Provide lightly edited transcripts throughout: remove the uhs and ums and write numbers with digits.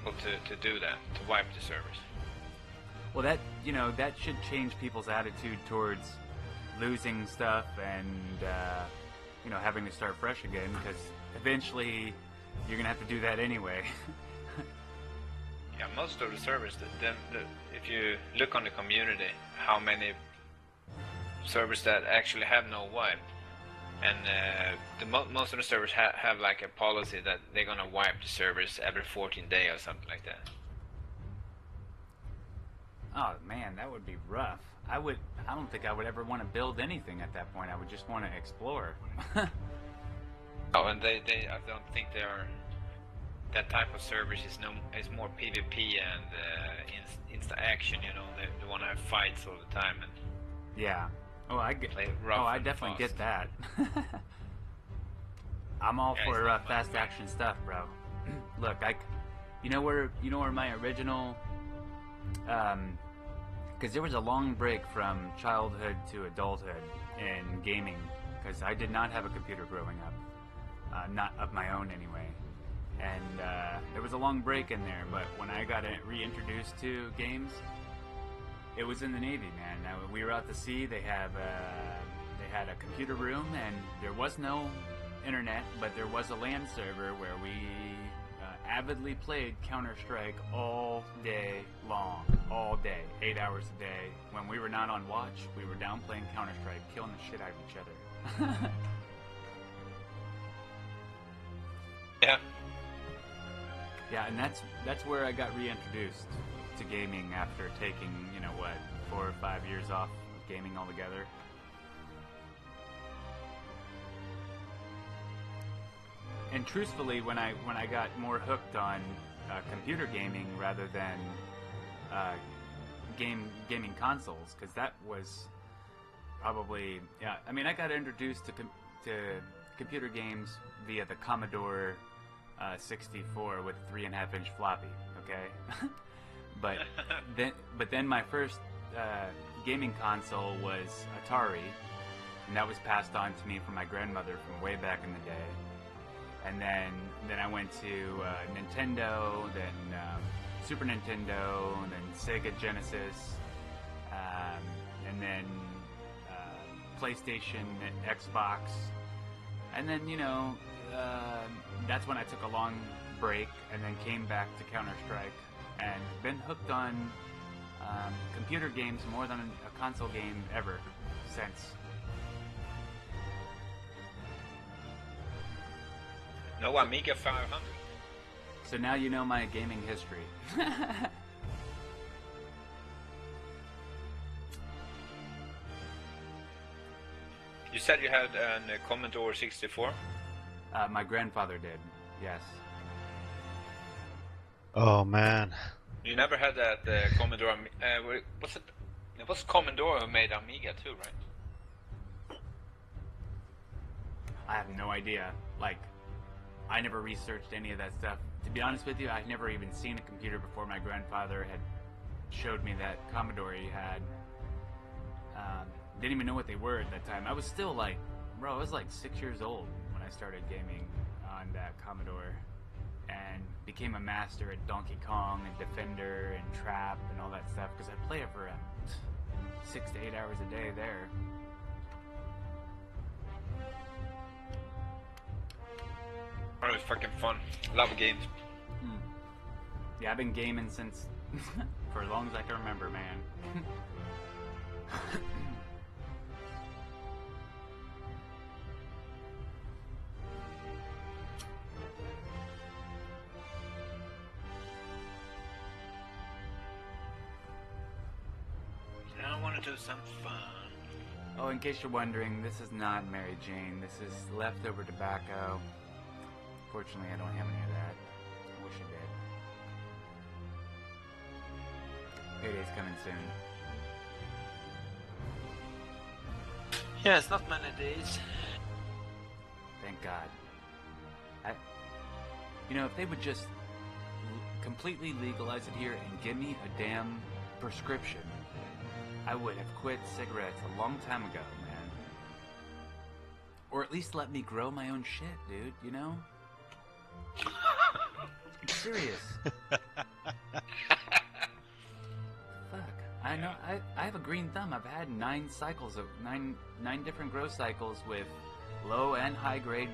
people to do that, to wipe the servers. Well, that, you know, that should change people's attitude towards losing stuff and, you know, having to start fresh again, because eventually you're going to have to do that anyway. Yeah, most of the servers, if you look on the community, how many servers that actually have no wipe, and most of the servers have like a policy that they're gonna wipe the servers every 14 days or something like that. Oh man, that would be rough. I don't think I would ever want to build anything at that point. I would just want to explore. Oh, and I don't think they are. That type of servers is more PvP and insta action. You know, they want to have fights all the time and. Yeah. Oh, I definitely get that. I'm all for fast action stuff, bro. Look, you know where my original, because there was a long break from childhood to adulthood in gaming, because I did not have a computer growing up, not of my own anyway, and there was a long break in there. But when I got reintroduced to games, it was in the Navy, man. We were out to sea. They had a computer room, and there was no internet, but there was a LAN server where we avidly played Counter-Strike all day long, all day, 8 hours a day. When we were not on watch, we were down playing Counter-Strike, killing the shit out of each other. Yeah. Yeah, and that's where I got reintroduced to gaming after taking, 4 or 5 years off of gaming altogether. And truthfully, when I got more hooked on computer gaming rather than gaming consoles, because that was probably, yeah. I mean, I got introduced to computer games via the Commodore 64 with a 3.5-inch floppy. Okay, but then my first gaming console was Atari, and that was passed on to me from my grandmother from way back in the day. And then I went to Nintendo, then Super Nintendo, and then Sega Genesis, and then PlayStation, and Xbox, and then that's when I took a long break, and then came back to Counter-Strike, and been hooked on computer games more than a console game ever since. No Amiga 500. So now you know my gaming history. You said you had a Commodore 64? My grandfather did, yes. Oh man. You never had that Commodore... what's it? It was Commodore who made Amiga too, right? I have no idea. I never researched any of that stuff. To be honest with you, I'd never even seen a computer before my grandfather had showed me that Commodore he had. Didn't even know what they were at that time. I was still I was 6 years old when I started gaming on that Commodore, and became a master at Donkey Kong and Defender and Trap and all that stuff, because I'd play it for 6 to 8 hours a day there. Oh, it was fucking fun. Love games. Yeah, I've been gaming since for as long as I can remember, man. I want to do some fun. Oh, in case you're wondering, this is not Mary Jane. This is leftover tobacco. Fortunately, I don't have any of that. I wish I did. Payday's coming soon. Yeah, it's not many days. Thank God. If they would just completely legalize it here and give me a damn prescription, I would have quit cigarettes a long time ago, man. Or at least let me grow my own shit, dude, I'm serious. green thumb. I've had 9 cycles of nine different growth cycles with low and high grade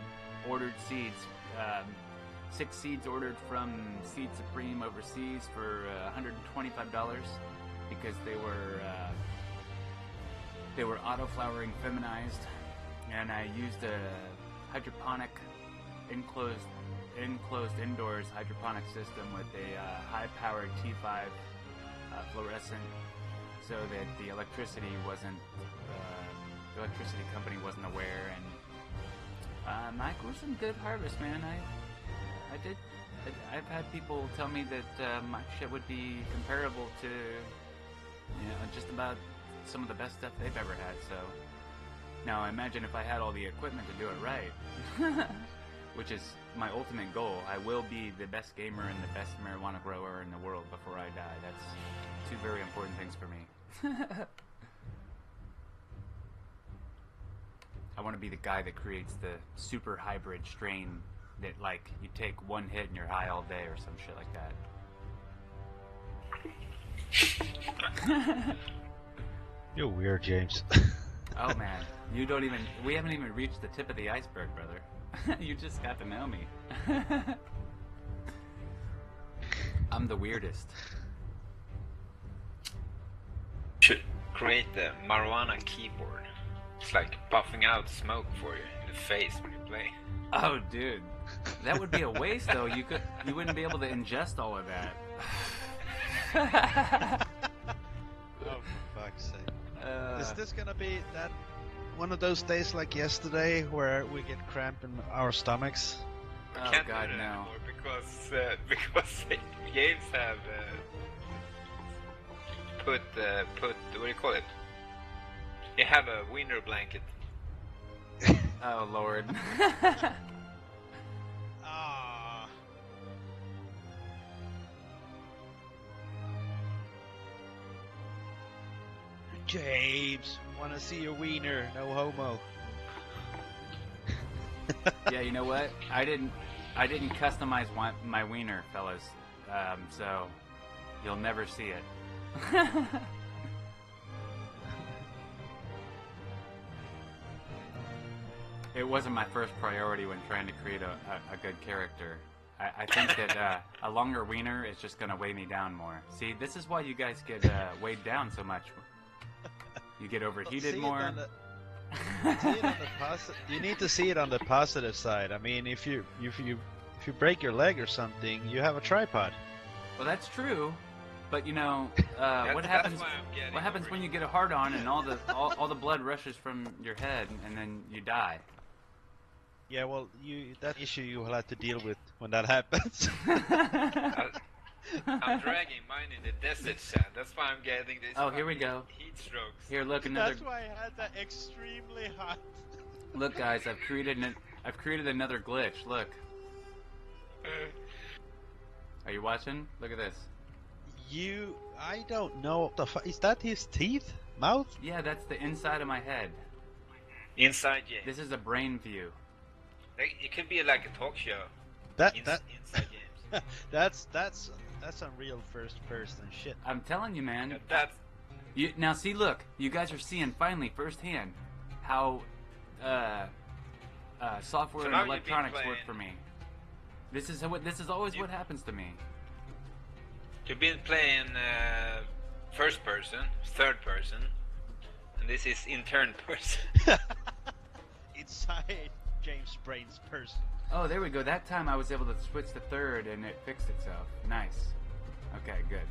ordered seeds. 6 seeds ordered from Seed Supreme overseas for $125 because they were auto flowering feminized, and I used a hydroponic enclosed indoors hydroponic system with a high-powered T5 fluorescent, so that the electricity company wasn't aware, and I grew some good harvest, man. I've had people tell me that my shit would be comparable to, just about some of the best stuff they've ever had. So now I imagine if I had all the equipment to do it right, which is my ultimate goal, I will be the best gamer and the best marijuana grower in the world before I die. That's 2 very important things for me. I want to be the guy that creates the super hybrid strain that, like, you take 1 hit and you're high all day or some shit like that. You're weird, James. Oh man, we haven't even reached the tip of the iceberg, brother. You just got to know me. I'm the weirdest. Should create the marijuana keyboard. It's like puffing out smoke for you in the face when you play. Oh, dude, that would be a waste, though. You wouldn't be able to ingest all of that. Oh, for fuck's sake! Is this gonna be that one of those days like yesterday where we get cramp in our stomachs? Oh Can't God, do that no! anymore because games have put what do you call it? You have a wiener blanket. Oh Lord! Ah. James, wanna see your wiener? No homo. Yeah, you know what? I didn't customize my wiener, fellas. So you'll never see it. It wasn't my first priority when trying to create a good character. I think that a longer wiener is just going to weigh me down more. See, this is why you guys get weighed down so much. You get overheated more. You need to see it on the positive side. I mean, if you break your leg or something, you have a tripod. Well, that's true, but what happens? What happens when you get a hard on and all the blood rushes from your head and then you die? Yeah, well, that issue you will have to deal with when that happens. I'm dragging mine in the desert sand. That's why I'm getting this. Oh, here we go. Heat strokes. Here, look, another. That's why I had that extremely hot. Look, guys, I've created another glitch. Look. Are you watching? Look at this. I don't know. Is that his teeth? Mouth? Yeah, that's the inside of my head. Inside, yeah. This is a brain view. It could be like a talk show. Inside games. That's some real first person shit. I'm telling you, man. Yeah, Now see, look, you guys are seeing finally firsthand how software So and now you've been electronics playing- work for me. This is always what happens to me. You've been playing first person, third person, and this is in third person. Inside James' brain's person. Oh, there we go. That time I was able to switch to third and it fixed itself. Nice. Okay, good.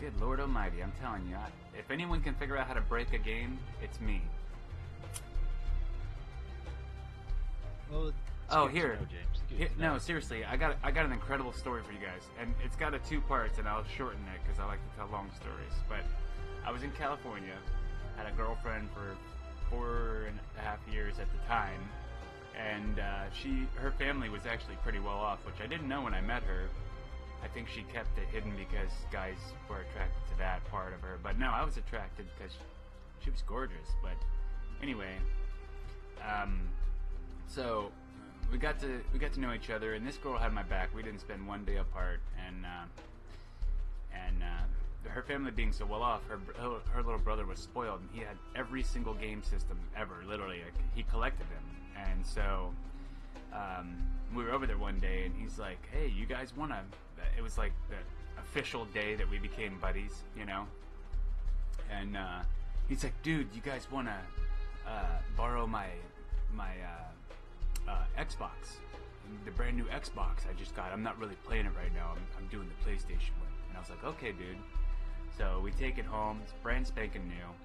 Good Lord Almighty, I'm telling you, if anyone can figure out how to break a game, it's me. Well, it's Oh, good to here. know, James. Good Here, to know. no, seriously, I got an incredible story for you guys, and it's got 2 parts, and I'll shorten it because I like to tell long stories. But I was in California, had a girlfriend for 4.5 years at the time, and her family was actually pretty well off, which I didn't know when I met her. I think she kept it hidden because guys were attracted to that part of her. But no, I was attracted because she was gorgeous. But anyway, so we got to know each other, and this girl had my back. We didn't spend one day apart, and her family being so well off, her little brother was spoiled, and he had every single game system ever. Literally, like, he collected them, and so we were over there one day, and he's like, "Hey, you guys wanna?" It was like the official day that we became buddies, you know. And he's like, "Dude, you guys wanna borrow my Xbox, the brand new Xbox I just got? I'm not really playing it right now. I'm doing the PlayStation with." And I was like, "Okay, dude." So we take it home. It's brand spanking new.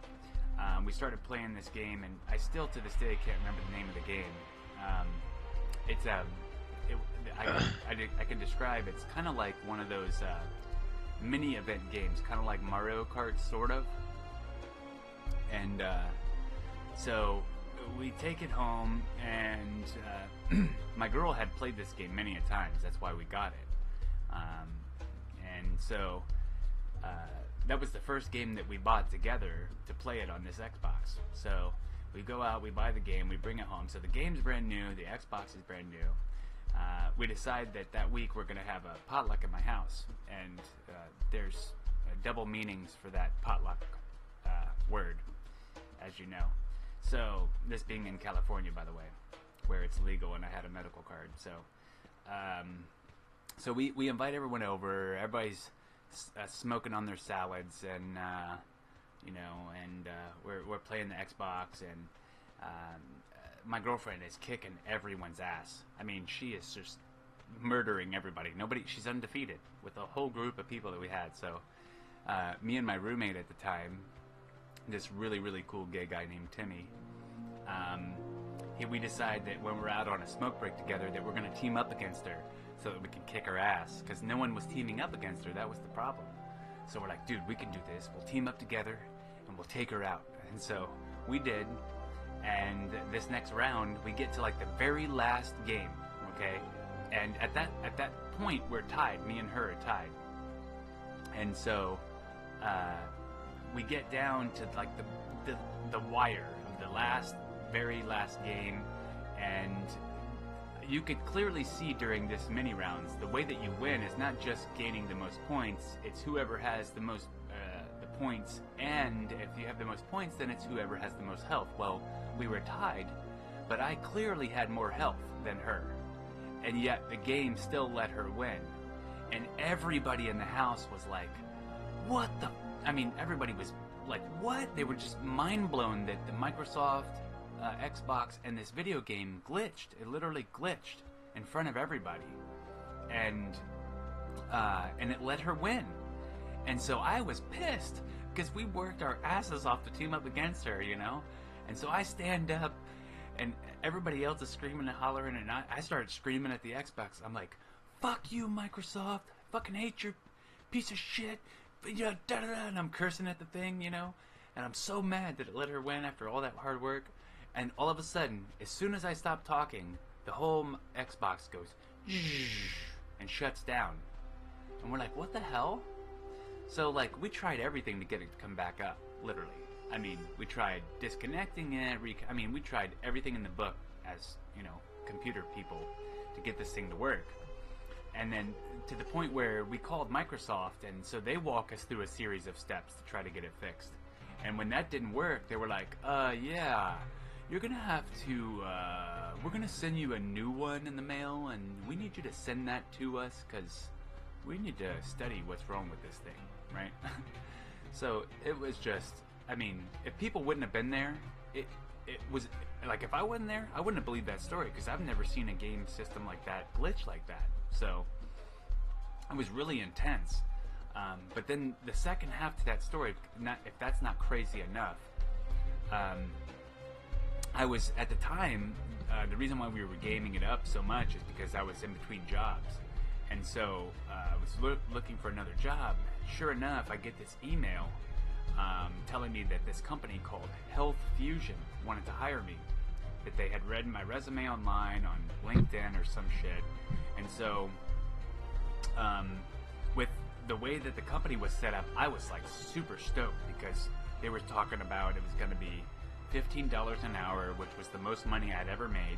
We started playing this game, and I still to this day can't remember the name of the game. I can describe. It's kind of like one of those mini event games, kind of like Mario Kart, sort of. And so we take it home, and my girl had played this game many a times. That's why we got it. And so that was the first game that we bought together to play it on this Xbox. So we go out, we buy the game, we bring it home. So the game's brand new, the Xbox is brand new. We decide that week we're going to have a potluck at my house, and there's double meanings for that potluck word, as you know. So this being in California, by the way, where it's legal, and I had a medical card. So we invite everyone over. Everybody's smoking on their salads, and we're playing the Xbox, and my girlfriend is kicking everyone's ass. I mean, she is just murdering everybody. She's undefeated with a whole group of people that we had. So me and my roommate at the time, this really, really cool gay guy named Timmy, we decide that when we're out on a smoke break together that we're going to team up against her so that we can kick her ass, because no one was teaming up against her. That was the problem. So we're like, dude, we can do this. We'll team up together and we'll take her out. And so we did. And this next round, we get to like the very last game, okay? And at that point, we're tied. Me and her are tied. And so we get down to like the wire of the very last game, and you could clearly see during this mini rounds, the way that you win is not just gaining the most points. It's whoever has the most the points, and if you have the most points, then it's whoever has the most health. Well, we were tied, but I clearly had more health than her, and yet the game still let her win. And everybody in the house was like, what the... I mean, everybody was like, what? They were just mind blown that the Microsoft Xbox and this video game glitched. It literally glitched in front of everybody, and it let her win. And so I was pissed because we worked our asses off to team up against her, you know. And so I stand up, and everybody else is screaming and hollering, and I started screaming at the Xbox. I'm like, "Fuck you, Microsoft! I fucking hate your piece of shit!" And I'm cursing at the thing, you know. And I'm so mad that it let her win after all that hard work. And all of a sudden, as soon as I stop talking, the whole Xbox goes and shuts down. And we're like, what the hell? So, like, we tried everything to get it to come back up, literally. I mean, we tried disconnecting it, we tried everything in the book as, you know, computer people to get this thing to work. And then to the point where we called Microsoft, and so they walk us through a series of steps to try to get it fixed. And when that didn't work, they were like, yeah, you're going to have to, we're going to send you a new one in the mail, and we need you to send that to us because we need to study what's wrong with this thing, right? So it was just, I mean, if people wouldn't have been there, it was, like, if I wasn't there, I wouldn't have believed that story, because I've never seen a game system like that glitch like that. So it was really intense. But then the second half to that story, if that's not crazy enough, I was, at the time, the reason why we were gaming it up so much is because I was in between jobs. And so I was looking for another job. Sure enough, I get this email telling me that this company called Health Fusion wanted to hire me. That they had read my resume online on LinkedIn or some shit. And so, with the way that the company was set up, I was like super stoked, because they were talking about it was going to be $15 an hour, which was the most money I'd ever made.